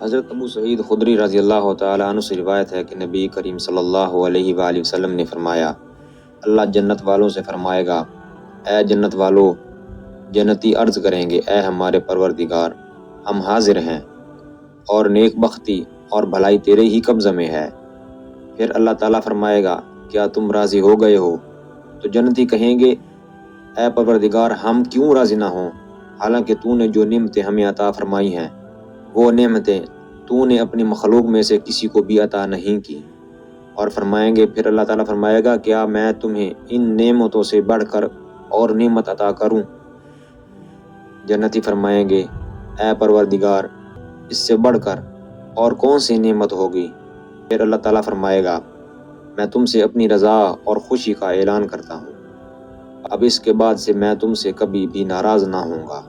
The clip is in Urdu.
حضرت ابو سعید خدری رضی اللہ تعالیٰ عنہ سے روایت ہے کہ نبی کریم صلی اللہ علیہ وآلہ وسلم نے فرمایا، اللہ جنت والوں سے فرمائے گا، اے جنت والو، جنتی عرض کریں گے، اے ہمارے پروردگار، ہم حاضر ہیں اور نیک بختی اور بھلائی تیرے ہی قبضے میں ہے۔ پھر اللہ تعالیٰ فرمائے گا، کیا تم راضی ہو گئے ہو؟ تو جنتی کہیں گے، اے پروردگار، ہم کیوں راضی نہ ہوں، حالانکہ تو نے جو نعمتیں ہمیں عطا فرمائی ہیں وہ نعمتیں تو نے اپنی مخلوق میں سے کسی کو بھی عطا نہیں کی۔ اور فرمائیں گے، پھر اللہ تعالیٰ فرمائے گا، کیا میں تمہیں ان نعمتوں سے بڑھ کر اور نعمت عطا کروں؟ جنتی فرمائیں گے، اے پروردگار، اس سے بڑھ کر اور کون سی نعمت ہوگی؟ پھر اللہ تعالیٰ فرمائے گا، میں تم سے اپنی رضا اور خوشی کا اعلان کرتا ہوں، اب اس کے بعد سے میں تم سے کبھی بھی ناراض نہ ہوں گا۔